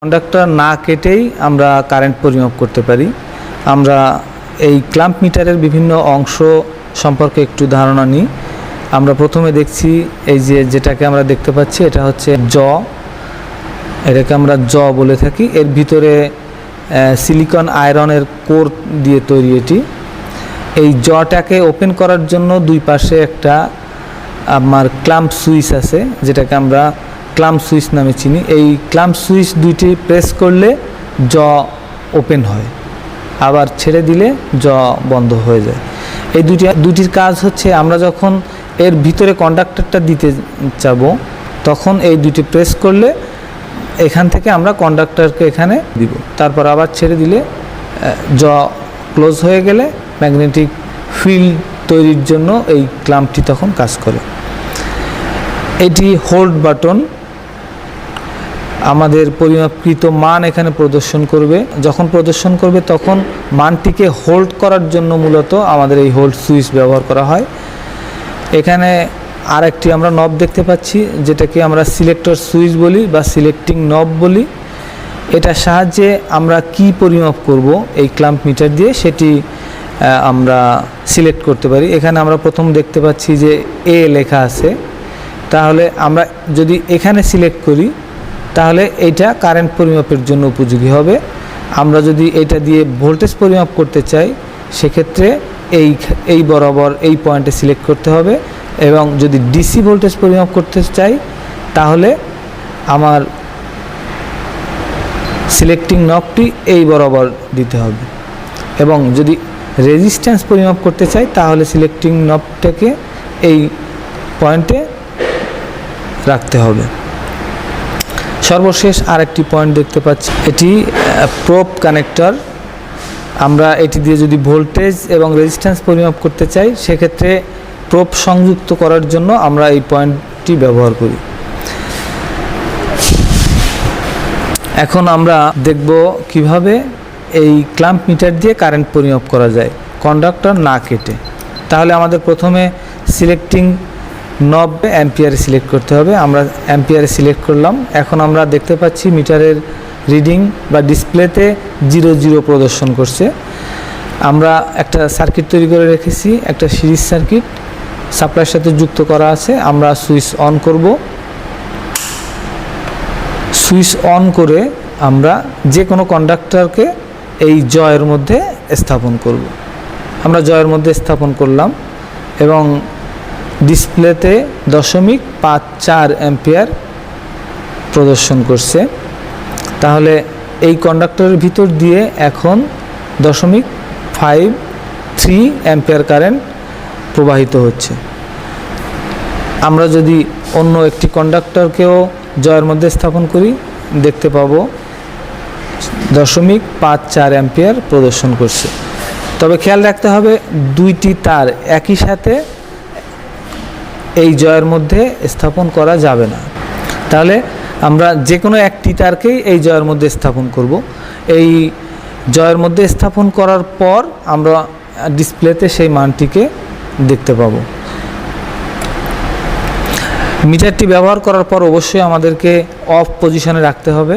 Conductor না কেটেই আমরা কারেন্ট পরিমাপ করতে পারি। আমরা এই ক্ল্যাম্প মিটারের বিভিন্ন অংশ সম্পর্কে একটু ধারণা নিই। আমরা প্রথমে দেখছি এই যেটাকে আমরা দেখতে পাচ্ছি, এটা হচ্ছে এটাকে আমরা বলে থাকি। এর ভিতরে সিলিকন আয়রনের কোর দিয়ে তৈরি এটি। এই জটাকে ওপেন করার জন্য দুই পাশে একটা আমার ক্ল্যাম্প সুইচ আছে, যেটাকে আমরা ক্ল্যাম্প সুইচ নামে চিনি। এই ক্ল্যাম্প সুইচ দুইটি প্রেস করলে ওপেন হয়, আবার ছেড়ে দিলে বন্ধ হয়ে যায়। এই দুটির কাজ হচ্ছে, আমরা যখন এর ভিতরে কন্ডাক্টরটা দিতে যাব তখন এই দুটি প্রেস করলে এখান থেকে আমরা কন্ডাক্টরকে এখানে দিব, তারপর আবার ছেড়ে দিলে ক্লোজ হয়ে গেলে ম্যাগনেটিক ফিল্ড তৈরির জন্য এই ক্ল্যাম্পটি তখন কাজ করে। এটি হোল্ড বাটন, আমাদের পরিমাপকৃত মান এখানে প্রদর্শন করবে। যখন প্রদর্শন করবে তখন মানটিকে হোল্ড করার জন্য মূলত আমাদের এই হোল্ড সুইচ ব্যবহার করা হয়। এখানে আরেকটি আমরা নব দেখতে পাচ্ছি, যেটাকে আমরা সিলেক্টর সুইচ বলি বা সিলেক্টিং নব বলি। এটার সাহায্যে আমরা কি পরিমাপ করব এই ক্ল্যাম্প মিটার দিয়ে সেটি আমরা সিলেক্ট করতে পারি। এখানে আমরা প্রথম দেখতে পাচ্ছি যে এ লেখা আছে, তাহলে আমরা যদি এখানে সিলেক্ট করি তাহলে এইটা কারেন্ট পরিমাপের জন্য উপযোগী হবে। আমরা যদি এটা দিয়ে ভোল্টেজ পরিমাপ করতে চাই সেক্ষেত্রে এই বরাবর এই পয়েন্টে সিলেক্ট করতে হবে, এবং যদি ডিসি ভোল্টেজ পরিমাপ করতে চাই তাহলে আমার সিলেক্টিং নবটি এই বরাবর দিতে হবে, এবং যদি রেজিস্ট্যান্স পরিমাপ করতে চাই তাহলে সিলেক্টিং নবটাকে এই পয়েন্টে রাখতে হবে। সর্বশেষ আরেকটি পয়েন্ট দেখতে পাচ্ছি, এটি প্রোব কানেক্টর। আমরা এটি দিয়ে যদি ভোল্টেজ এবং রেজিস্ট্যান্স পরিমাপ করতে চাই সেক্ষেত্রে প্রোব সংযুক্ত করার জন্য আমরা এই পয়েন্টটি ব্যবহার করি। এখন আমরা দেখব কিভাবে এই ক্ল্যাম্প মিটার দিয়ে কারেন্ট পরিমাপ করা যায় কন্ডাক্টর না কেটে। তাহলে আমাদের প্রথমে সিলেক্টিং নব অ্যাম্পিয়ারে সিলেক্ট করতে হবে। আমরা অ্যাম্পিয়ারে সিলেক্ট করলাম। এখন আমরা দেখতে পাচ্ছি মিটারের রিডিং বা ডিসপ্লেতে 0 প্রদর্শন করছে। আমরা একটা সার্কিট তৈরি করে রেখেছি, একটা সিরিজ সার্কিট সাপ্লাইয়ের সাথে যুক্ত করা আছে। আমরা সুইচ অন করব। সুইচ অন করে আমরা যে কোনো কন্ডাক্টরকে এই জয়ের মধ্যে স্থাপন করব। আমরা জয়ের মধ্যে স্থাপন করলাম এবং ডিসপ্লেতে 0.54 অ্যাম্পিয়ার প্রদর্শন করছে। তাহলে এই কন্ডাক্টরের ভিতর দিয়ে এখন 0.53 অ্যাম্পিয়ার কারেন্ট প্রবাহিত হচ্ছে। আমরা যদি অন্য একটি কন্ডাক্টরকেও জয়ের মধ্যে স্থাপন করি দেখতে পাবো 0.54 অ্যাম্পিয়ার প্রদর্শন করছে। তবে খেয়াল রাখতে হবে দুইটি তার একই সাথে এই জয়ের মধ্যে স্থাপন করা যাবে না। তাহলে আমরা যে কোনো একটি তারকেই এই জয়ের মধ্যে স্থাপন করব। এই জয়ের মধ্যে স্থাপন করার পর আমরা ডিসপ্লেতে সেই মানটিকে দেখতে পাবো। মিটারটি ব্যবহার করার পর অবশ্যই আমাদেরকে অফ পজিশনে রাখতে হবে।